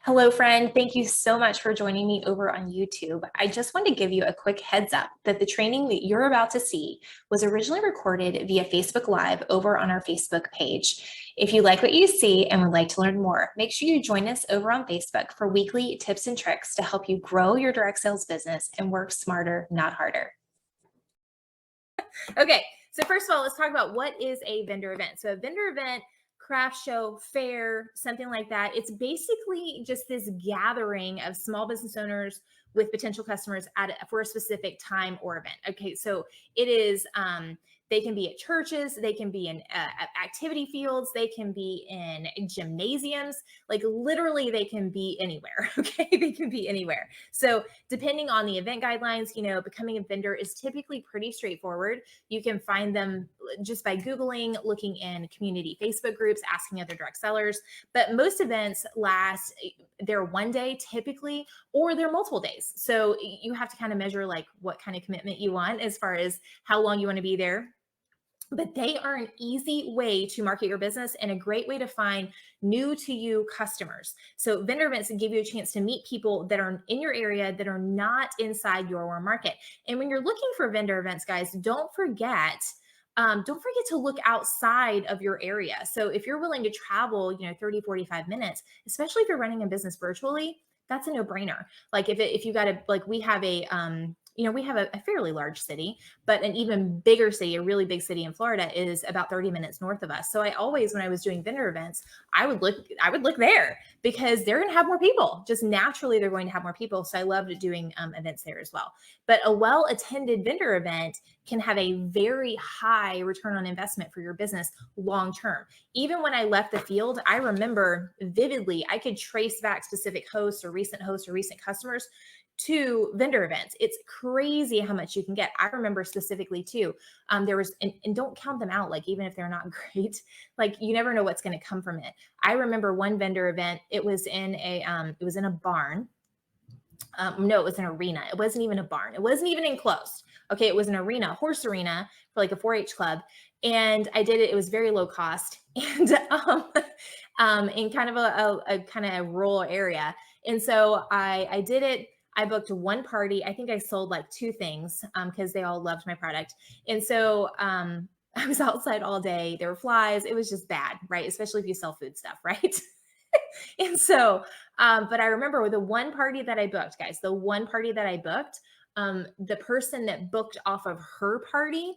Hello, friend. Thank you so much for joining me over on YouTube. I just want to give you a quick heads up that the training that you're about to see was originally recorded via Facebook Live over on our Facebook page. If you like what you see and would like to learn more, make sure you join us over on Facebook for weekly tips and tricks to help you grow your direct sales business and work smarter, not harder. Okay, so first of all, let's talk about what is a vendor event. So a vendor event, craft show, fair, something like that. It's basically just this gathering of small business owners with potential customers for a specific time or event. Okay, so it is, they can be at churches, they can be in activity fields, they can be in gymnasiums, like literally they can be anywhere. Okay, they can be anywhere. So depending on the event guidelines, becoming a vendor is typically pretty straightforward. You can find them just by Googling, looking in community Facebook groups, asking other direct sellers. But most events last, they're one day typically, or they're multiple days. So you have to kind of measure like what kind of commitment you want as far as how long you want to be there. But they are an easy way to market your business and a great way to find new to you customers. So vendor events give you a chance to meet people that are in your area that are not inside your warm market. And when you're looking for vendor events, guys, don't forget to look outside of your area. So if you're willing to travel, 30, 45 minutes, especially if you're running a business virtually, that's a no-brainer. Like if you got to, like we have we have a fairly large city, but an even bigger city, a really big city in Florida is about 30 minutes north of us. So I always, when I was doing vendor events, I would look there because they're going to have more people. Just naturally, they're going to have more people. So I loved doing events there as well. But a well-attended vendor event can have a very high return on investment for your business long-term. Even when I left the field, I remember vividly, I could trace back specific hosts or recent customers to vendor events. It's crazy how much you can get. I remember specifically too, there was, and don't count them out, like even if they're not great, like you never know what's going to come from it. I remember one vendor event, it was in a barn. No, it was an arena. It wasn't even a barn. It wasn't even enclosed. Okay, it was an arena, horse arena for like a 4-H club. And I did it. It was very low cost and in kind of a kind of rural area. And so I did it. I booked one party. I think I sold like 2 things because they all loved my product. And so I was outside all day. There were flies. It was just bad, right? Especially if you sell food stuff, right? And so, but I remember the one party that I booked, guys, the one party that I booked, the person that booked off of her party,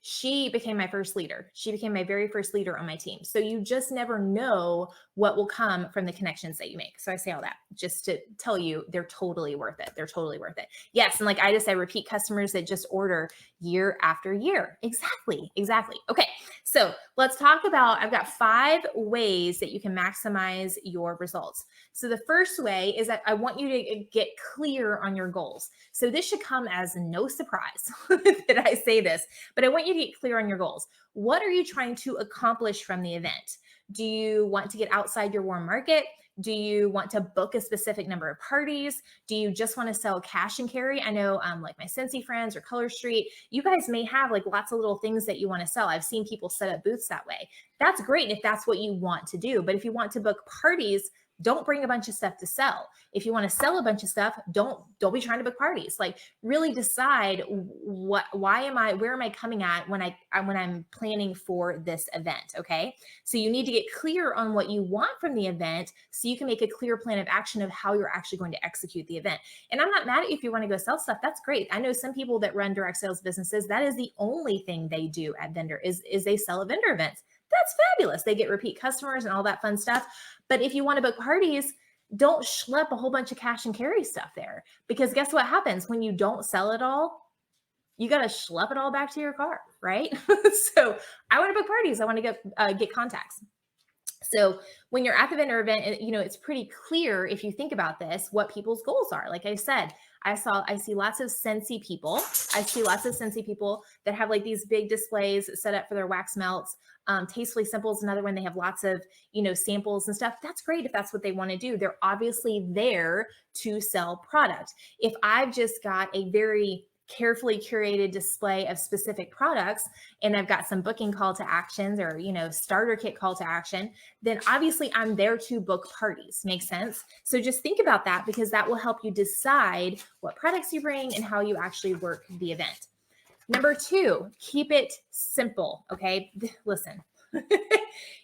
she became my first leader. She became my very first leader on my team. So you just never know what will come from the connections that you make. So I say all that just to tell you they're totally worth it. They're totally worth it. Yes. And like I repeat customers that just order year after year. Exactly. Okay. So let's talk about, I've got 5 ways that you can maximize your results. So the first way is that I want you to get clear on your goals. So this should come as no surprise that I say this, but I want you to get clear on your goals. What are you trying to accomplish from the event? Do you want to get outside your warm market? Do you want to book a specific number of parties? Do you just want to sell cash and carry? I know like my Scentsy friends or Color Street, you guys may have like lots of little things that you want to sell. I've seen people set up booths that way. That's great if that's what you want to do. But if you want to book parties, don't bring a bunch of stuff to sell. If you want to sell a bunch of stuff, don't be trying to book parties. Like really decide where am I coming at when I'm planning for this event. Okay. So you need to get clear on what you want from the event so you can make a clear plan of action of how you're actually going to execute the event. And I'm not mad at you if you want to go sell stuff. That's great. I know some people that run direct sales businesses, that is the only thing they do at vendor is they sell at vendor events. That's fabulous. They get repeat customers and all that fun stuff. But if you want to book parties, don't schlep a whole bunch of cash and carry stuff there, because guess what happens when you don't sell it all? You got to schlep it all back to your car, right? So I want to book parties. I want to get contacts. So when you're at the vendor event, it's pretty clear if you think about this, what people's goals are. Like I said, I see lots of Scentsy people. I see lots of Scentsy people that have like these big displays set up for their wax melts. Tastefully Simple is another one. They have lots of, samples and stuff. That's great if that's what they want to do. They're obviously there to sell product. If I've just got a very carefully curated display of specific products, and I've got some booking call to actions or, starter kit call to action, then obviously I'm there to book parties. Make sense? So just think about that, because that will help you decide what products you bring and how you actually work the event. Number 2, keep it simple. Okay. Listen,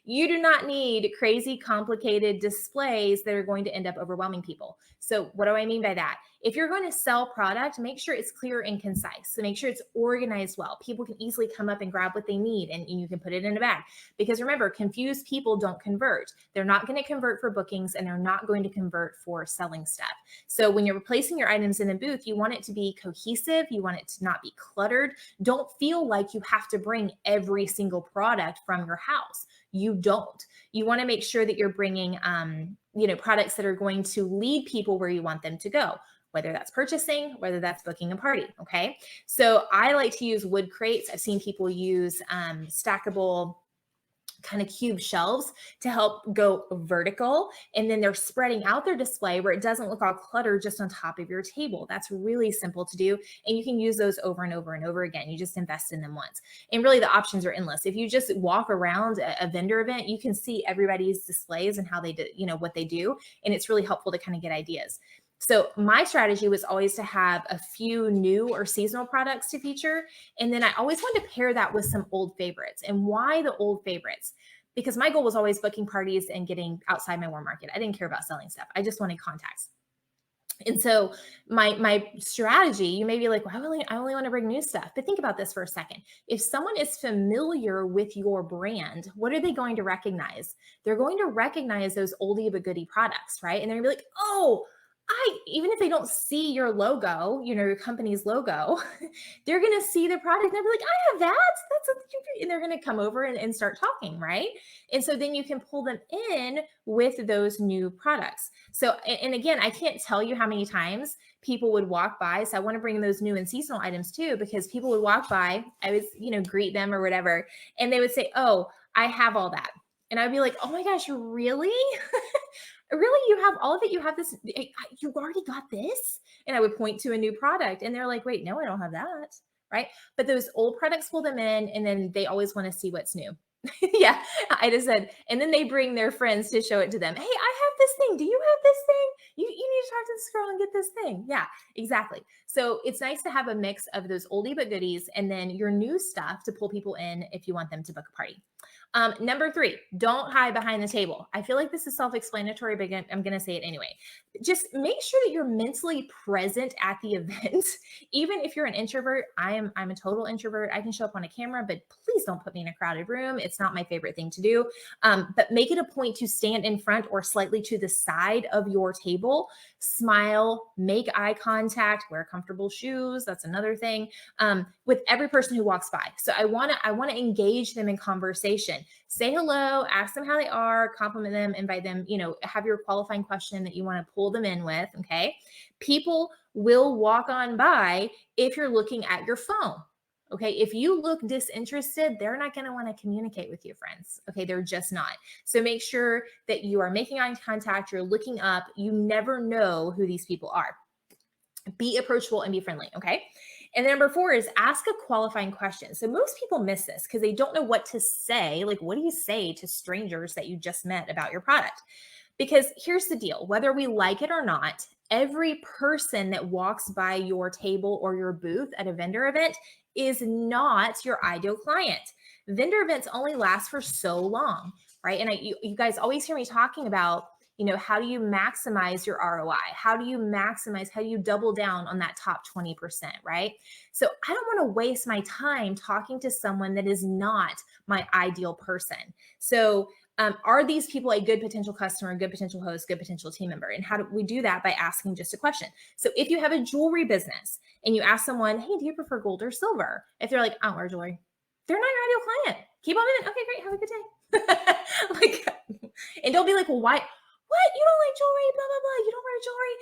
you do not need crazy, complicated displays that are going to end up overwhelming people. So what do I mean by that? If you're going to sell product, make sure it's clear and concise. So make sure it's organized well. People can easily come up and grab what they need, and you can put it in a bag. Because remember, confused people don't convert. They're not going to convert for bookings, and they're not going to convert for selling stuff. So when you're placing your items in a booth, you want it to be cohesive. You want it to not be cluttered. Don't feel like you have to bring every single product from your house. You don't. You want to make sure that you're bringing, products that are going to lead people where you want them to go, whether that's purchasing, whether that's booking a party. Okay. So I like to use wood crates. I've seen people use stackable kind of cube shelves to help go vertical, and then they're spreading out their display where it doesn't look all cluttered just on top of your table. That's really simple to do, and you can use those over and over and over again. You just invest in them once, and really the options are endless. If you just walk around a vendor event, you can see everybody's displays and how they do, what they do, and it's really helpful to kind of get ideas. So my strategy was always to have a few new or seasonal products to feature. And then I always wanted to pair that with some old favorites. And why the old favorites? Because my goal was always booking parties and getting outside my warm market. I didn't care about selling stuff. I just wanted contacts. And so my strategy, you may be like, well, I only want to bring new stuff. But think about this for a second. If someone is familiar with your brand, what are they going to recognize? They're going to recognize those oldie but goodie products, right? And they're going to be like, oh, even if they don't see your logo, your company's logo, they're going to see the product and they'll be like, I have that. And they're going to come over and start talking, right? And so then you can pull them in with those new products. So, and again, I can't tell you how many times people would walk by. So I want to bring those new and seasonal items too, because people would walk by, I would, greet them or whatever. And they would say, oh, I have all that. And I'd be like, oh my gosh, really? Really? You have all of it? You have this? You already got this? And I would point to a new product and they're like, wait, no, I don't have that. Right. But those old products pull them in, and then they always want to see what's new. Yeah. I just said, and then they bring their friends to show it to them. Hey, I have this thing. Do you have this thing? You need to talk to this girl and get this thing. Yeah, exactly. So it's nice to have a mix of those oldie but goodies and then your new stuff to pull people in if you want them to book a party. Number 3, don't hide behind the table. I feel like this is self-explanatory, but I'm going to say it anyway. Just make sure that you're mentally present at the event. Even if you're an introvert, I'm a total introvert. I can show up on a camera, but please don't put me in a crowded room. It's not my favorite thing to do. But make it a point to stand in front or slightly to the side of your table, smile, make eye contact, wear comfortable shoes. That's another thing, with every person who walks by. So I want to engage them in conversation. Say hello, ask them how they are, compliment them, invite them, have your qualifying question that you want to pull them in with. Okay. People will walk on by if you're looking at your phone. Okay. If you look disinterested, they're not going to want to communicate with you, friends. Okay. They're just not. So make sure that you are making eye contact. You're looking up. You never know who these people are. Be approachable and be friendly. Okay. And then number 4 is ask a qualifying question. So most people miss this because they don't know what to say. Like, what do you say to strangers that you just met about your product? Because here's the deal, whether we like it or not, every person that walks by your table or your booth at a vendor event is not your ideal client. Vendor events only last for so long, right? And you guys always hear me talking about, how do you maximize your ROI? How do you double down on that top 20%, right? So I don't want to waste my time talking to someone that is not my ideal person. So are these people a good potential customer, good potential host, good potential team member? And how do we do that? By asking just a question. So if you have a jewelry business and you ask someone, hey, do you prefer gold or silver? If they're like, I don't wear jewelry, they're not your ideal client. Keep on in. Okay, great. Have a good day. And don't be like, well, why? What? You don't like jewelry? Blah, blah, blah. You don't wear jewelry?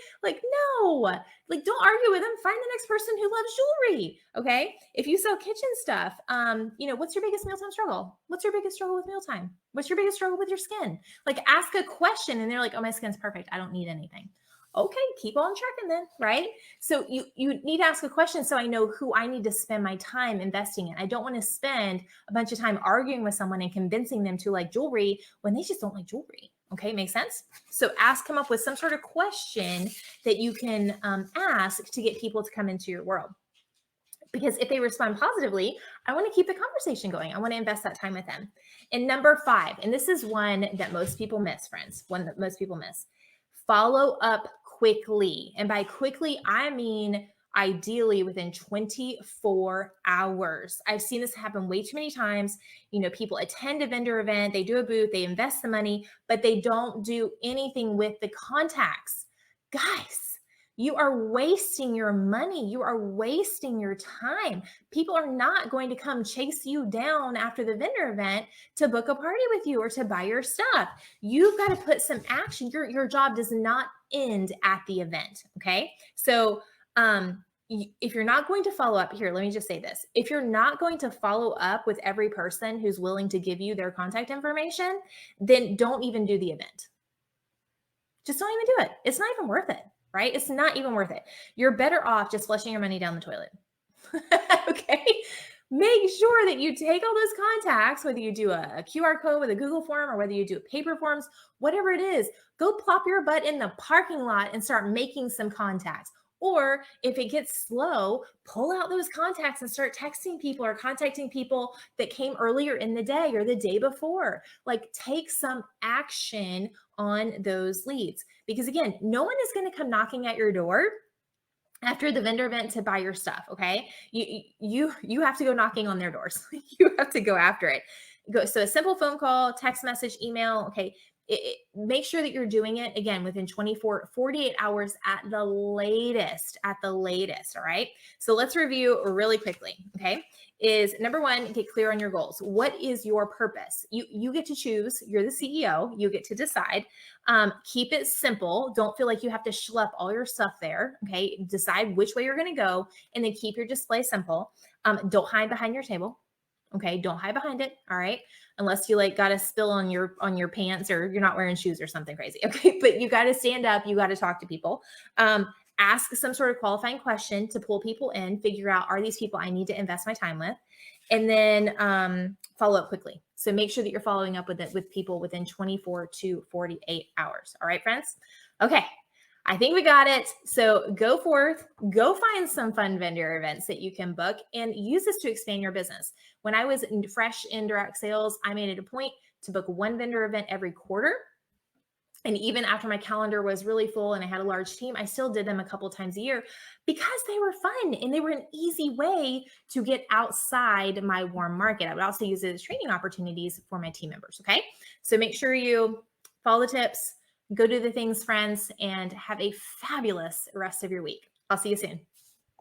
No. Don't argue with them. Find the next person who loves jewelry. Okay. If you sell kitchen stuff, what's your biggest mealtime struggle? What's your biggest struggle with mealtime? What's your biggest struggle with your skin? Ask a question and they're like, oh, my skin's perfect. I don't need anything. Okay, keep on checking then, right? So you need to ask a question so I know who I need to spend my time investing in. I don't want to spend a bunch of time arguing with someone and convincing them to like jewelry when they just don't like jewelry. Okay, makes sense? So come up with some sort of question that you can ask to get people to come into your world. Because if they respond positively, I want to keep the conversation going. I want to invest that time with them. And number 5, and this is one that most people miss, friends, one that most people miss, follow up quickly. And by quickly, I mean ideally within 24 hours. I've seen this happen way too many times. You know, people attend a vendor event, they do a booth, they invest the money, but they don't do anything with the contacts. Guys, you are wasting your money. You are wasting your time. People are not going to come chase you down after the vendor event to book a party with you or to buy your stuff. You've got to put some action. Your job does not end at the event. Okay. So, if you're not going to follow up here, let me just say this. If you're not going to follow up with every person who's willing to give you their contact information, then don't even do the event. Just don't even do it. It's not even worth it, right? It's not even worth it. You're better off just flushing your money down the toilet. Okay. Make sure that you take all those contacts, whether you do a QR code with a Google form or whether you do paper forms, whatever it is, go plop your butt in the parking lot and start making some contacts. Or if it gets slow, pull out those contacts and start texting people or contacting people that came earlier in the day or the day before. Like take some action on those leads. Because again, no one is going to come knocking at your door after the vendor event to buy your stuff. Okay. You have to go knocking on their doors. You have to go after it. So a simple phone call, text message, email. Okay. Make sure that you're doing it again within 48 hours at the latest, all right. So let's review really quickly. Okay. Is number 1, get clear on your goals. What is your purpose? You get to choose. You're the CEO. You get to decide. Keep it simple. Don't feel like you have to schlep all your stuff there. Okay. Decide which way you're going to go and then keep your display simple. Don't hide behind your table. Okay. Don't hide behind it. All right. Unless you like got a spill on your pants or you're not wearing shoes or something crazy. Okay. But you got to stand up. You got to talk to people. Ask some sort of qualifying question to pull people in, figure out, are these people I need to invest my time with? And then follow up quickly. So make sure that you're following up with people within 24 to 48 hours. All right, friends? Okay. I think we got it. So go forth, go find some fun vendor events that you can book and use this to expand your business. When I was fresh in direct sales, I made it a point to book one vendor event every quarter. And even after my calendar was really full and I had a large team, I still did them a couple times a year because they were fun and they were an easy way to get outside my warm market. I would also use it as training opportunities for my team members. Okay. So make sure you follow the tips, go do the things, friends, and have a fabulous rest of your week. I'll see you soon.